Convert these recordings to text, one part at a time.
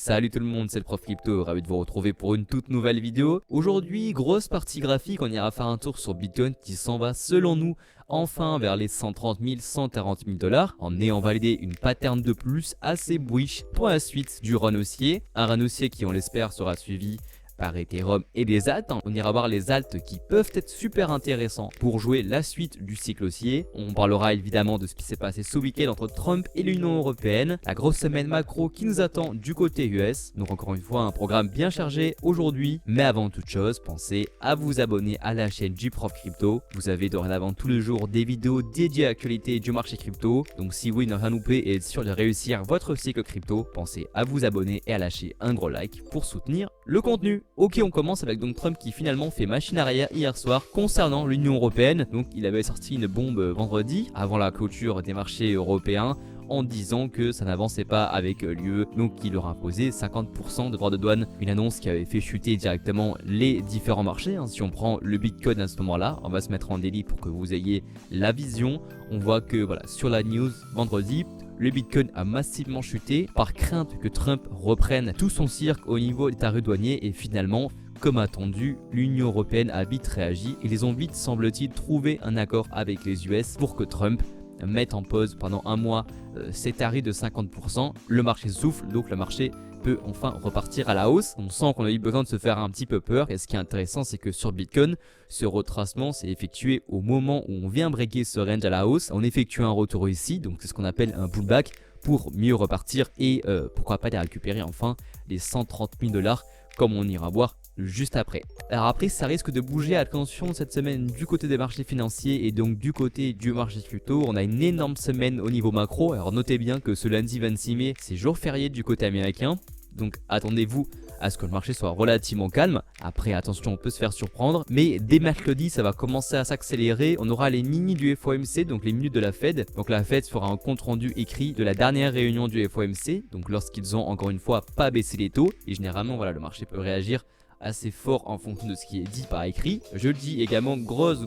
Salut tout le monde, c'est le prof crypto, ravi de vous retrouver pour une toute nouvelle vidéo. Aujourd'hui, grosse partie graphique, on ira faire un tour sur Bitcoin qui s'en va selon nous enfin vers les 130 000, 140 000 dollars en ayant validé une pattern de plus assez bullish pour la suite du run haussier. Un run haussier qui, on l'espère, sera suivi par Ethereum et des alts. On ira voir les alts qui peuvent être super intéressants pour jouer la suite du cycle haussier. On parlera évidemment de ce qui s'est passé ce week-end entre Trump et l'Union Européenne, la grosse semaine macro qui nous attend du côté US. Donc encore une fois, un programme bien chargé aujourd'hui. Mais avant toute chose, pensez à vous abonner à la chaîne du Prof Crypto. Vous avez dorénavant tous les jours des vidéos dédiées à l'actualité du marché crypto. Donc si vous voulez ne rien louper et être sûr de réussir votre cycle crypto, pensez à vous abonner et à lâcher un gros like pour soutenir le contenu. Ok, on commence avec donc Trump qui finalement fait machine arrière hier soir concernant l'Union Européenne. Donc il avait sorti une bombe vendredi avant la clôture des marchés européens en disant que ça n'avançait pas avec l'UE, donc il leur imposait 50% de droits de douane. Une annonce qui avait fait chuter directement les différents marchés. Si on prend le Bitcoin à ce moment-là, on va se mettre en délit pour que vous ayez la vision. On voit que voilà, sur la news vendredi, le Bitcoin a massivement chuté par crainte que Trump reprenne tout son cirque au niveau des tarifs douaniers et finalement, comme attendu, l'Union Européenne a vite réagi et ils ont vite, semble-t-il, trouvé un accord avec les US pour que Trump mette en pause pendant un mois ses tarifs de 50%. Le marché souffle, donc le marché peut enfin repartir à la hausse. On sent qu'on a eu besoin de se faire un petit peu peur. Et ce qui est intéressant, c'est que sur Bitcoin, ce retracement s'est effectué au moment où on vient breaker ce range à la hausse. On effectue un retour ici, donc c'est ce qu'on appelle un pullback pour mieux repartir et pourquoi pas les récupérer enfin les 130 000 dollars comme on ira voir juste après. Alors après, ça risque de bouger. Attention, cette semaine du côté des marchés financiers et donc du côté du marché crypto, on a une énorme semaine au niveau macro. Alors notez bien que ce lundi 26 mai, c'est jour férié du côté américain. Donc attendez-vous à ce que le marché soit relativement calme. Après, attention, on peut se faire surprendre. Mais dès mercredi, ça va commencer à s'accélérer. On aura les mini du FOMC, donc les minutes de la Fed. Donc la Fed fera un compte rendu écrit de la dernière réunion du FOMC. Donc lorsqu'ils ont encore une fois pas baissé les taux. Et généralement, voilà, le marché peut réagir assez fort en fonction de ce qui est dit par écrit. Je le dis également, grosse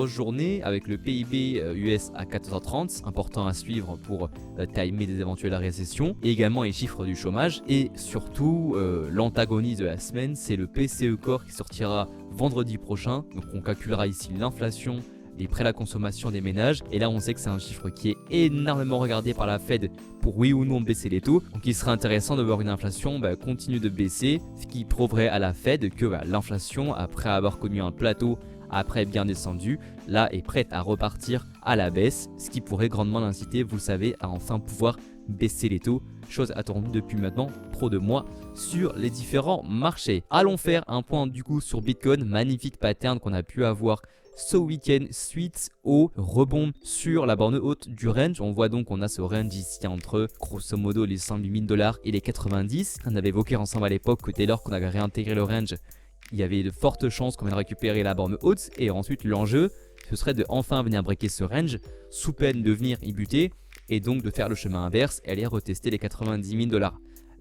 journée avec le PIB US à 14h30, important à suivre pour timer des éventuelles récessions, et également les chiffres du chômage, et surtout l'antagoniste de la semaine, c'est le PCE Core qui sortira vendredi prochain. Donc on calculera ici l'inflation, les prêts à la consommation des ménages, et là on sait que c'est un chiffre qui est énormément regardé par la Fed pour oui ou non baisser les taux. Donc il serait intéressant de voir une inflation continue de baisser, ce qui prouverait à la Fed que l'inflation, après avoir connu un plateau, après bien descendu, là est prête à repartir à la baisse, ce qui pourrait grandement l'inciter, vous le savez, à enfin pouvoir baisser les taux, chose attendue depuis maintenant trop de mois sur les différents marchés. Allons faire un point du coup sur Bitcoin, magnifique pattern qu'on a pu avoir ce week-end suite au rebond sur la borne haute du range. On voit donc qu'on a ce range ici entre grosso modo les 108 000 dollars et les 90. On avait évoqué ensemble à l'époque que dès lors qu'on avait réintégré le range, il y avait de fortes chances qu'on vienne récupérer la borne haute, et ensuite l'enjeu ce serait de enfin venir breaker ce range sous peine de venir y buter et donc de faire le chemin inverse et aller retester les 90 000 dollars.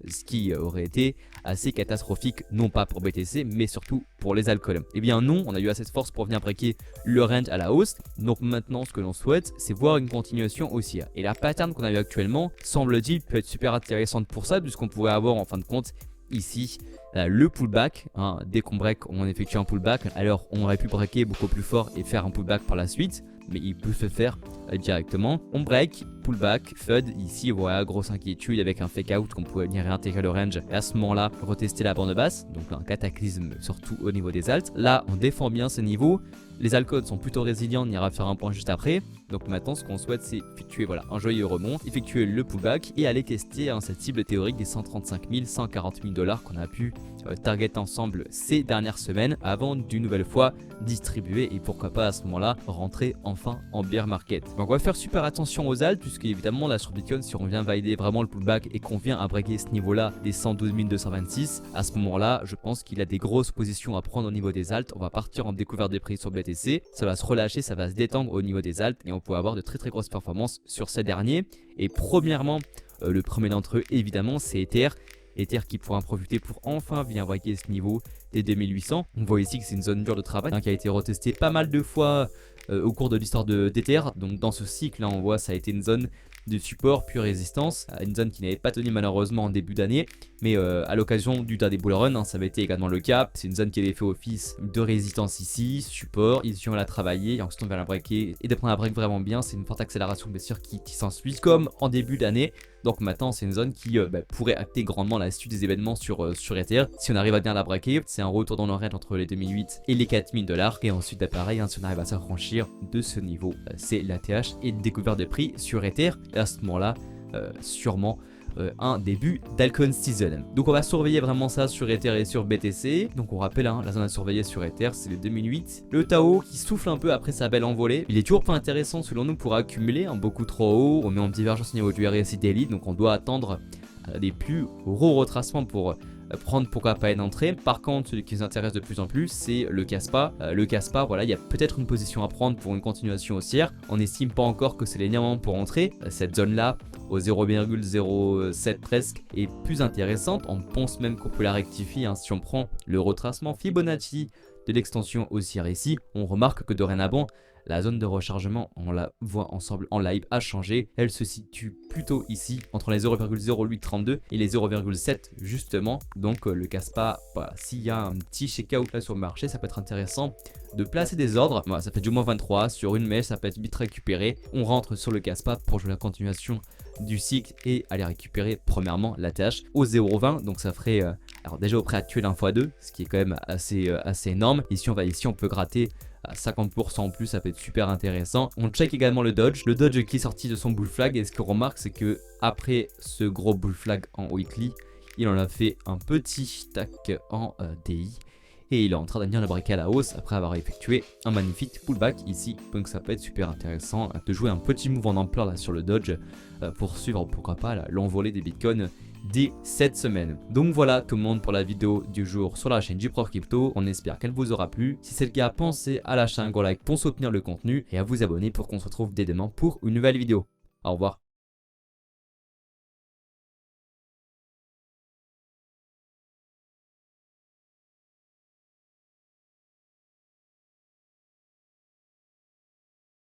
Ce qui aurait été assez catastrophique, non pas pour BTC, mais surtout pour les altcoins. Eh bien non, on a eu assez de force pour venir breaker le range à la hausse. Donc maintenant, ce que l'on souhaite, c'est voir une continuation haussière. Et la pattern qu'on a eu actuellement, semble-t-il, peut être super intéressante pour ça, puisqu'on pourrait avoir en fin de compte ici le pullback. Dès qu'on break, on effectue un pullback. Alors on aurait pu breaker beaucoup plus fort et faire un pullback par la suite, mais il peut se faire directement. On break, pullback, FUD, ici voilà, grosse inquiétude avec un fake out qu'on pourrait venir réintégrer le range et à ce moment là retester la bande basse, donc un cataclysme surtout au niveau des alts. Là on défend bien ce niveau, les altcoins sont plutôt résilients, on ira faire un point juste après. Donc maintenant ce qu'on souhaite c'est effectuer un joyeux remont, effectuer le pullback et aller tester cette cible théorique des 135 000, 140 000 dollars qu'on a pu target ensemble ces dernières semaines avant d'une nouvelle fois distribuer et pourquoi pas à ce moment là rentrer enfin en bear market. Donc on va faire super attention aux alts puisque évidemment là sur Bitcoin, si on vient valider vraiment le pullback et qu'on vient à breaker ce niveau là des 112 226, à ce moment là je pense qu'il a des grosses positions à prendre au niveau des alts. On va partir en découverte des prix sur BTC, ça va se relâcher, ça va se détendre au niveau des alts et on peut avoir de très grosses performances sur ces derniers. Et premièrement, le premier d'entre eux évidemment c'est Ether. Ether qui pourra en profiter pour enfin venir breaker ce niveau et 2800. On voit ici que c'est une zone dure de travail qui a été retestée pas mal de fois au cours de l'histoire d'Ether. Donc dans ce cycle là on voit ça a été une zone de support puis résistance, une zone qui n'avait pas tenu malheureusement en début d'année, mais à l'occasion du dernier bull run, ça avait été également le cas. C'est une zone qui avait fait office de résistance ici, support, ici on l'a travaillé, et ensuite on va la breaker, et d'après la break vraiment bien, c'est une forte accélération bien sûr qui s'ensuit comme en début d'année. Donc maintenant c'est une zone qui pourrait acter grandement la suite des événements sur Ether. Si on arrive à bien la braquer, c'est un retour dans le range entre les 2008 et les 4000 $. Et ensuite pareil, si on arrive à s'affranchir de ce niveau, c'est l'ATH et une découverte de prix sur Ether. Et à ce moment là, sûrement un début d'Alcon Season. Donc on va surveiller vraiment ça sur Ether et sur BTC. Donc on rappelle, la zone à surveiller sur Ether c'est les 2008. Le Tao qui souffle un peu après sa belle envolée. Il est toujours pas intéressant selon nous pour accumuler, beaucoup trop haut. On est en divergence au niveau du RSI Daily, donc on doit attendre des plus gros retracements pour prendre pourquoi pas une entrée. Par contre, ce qui nous intéresse de plus en plus, c'est le Kaspa. Le Kaspa, voilà, il y a peut-être une position à prendre pour une continuation haussière. On n'estime pas encore que c'est les moments pour entrer. Cette zone-là, au 0,07 presque, est plus intéressante. On pense même qu'on peut la rectifier si on prend le retracement Fibonacci de l'extension haussière ici. On remarque que dorénavant, la zone de rechargement, on la voit ensemble en live, a changé. Elle se situe plutôt ici, entre les 0,0832 et les 0,7 justement. Donc le Kaspa, voilà, s'il y a un petit shakeout là sur le marché, ça peut être intéressant de placer des ordres. Voilà, ça fait du moins 23 sur une mèche, ça peut être vite récupéré. On rentre sur le Kaspa pour jouer la continuation du cycle et aller récupérer premièrement la TH au 0,20. Donc ça ferait alors déjà au prix actuel 1x2, ce qui est quand même assez énorme. Ici on peut gratter à 50% en plus, ça peut être super intéressant. On check également le Dodge qui est sorti de son bull flag, et ce qu'on remarque c'est que après ce gros bull flag en weekly, il en a fait un petit stack en DI et il est en train de venir le breaker à la hausse après avoir effectué un magnifique pullback ici. Donc ça peut être super intéressant de jouer un petit move en ampleur là sur le Dodge pour suivre pourquoi pas l'envolée des bitcoins dès cette semaine. Donc voilà tout le monde pour la vidéo du jour sur la chaîne du Prof Crypto. On espère qu'elle vous aura plu. Si c'est le cas, pensez à lâcher un gros like pour soutenir le contenu et à vous abonner pour qu'on se retrouve dès demain pour une nouvelle vidéo. Au revoir.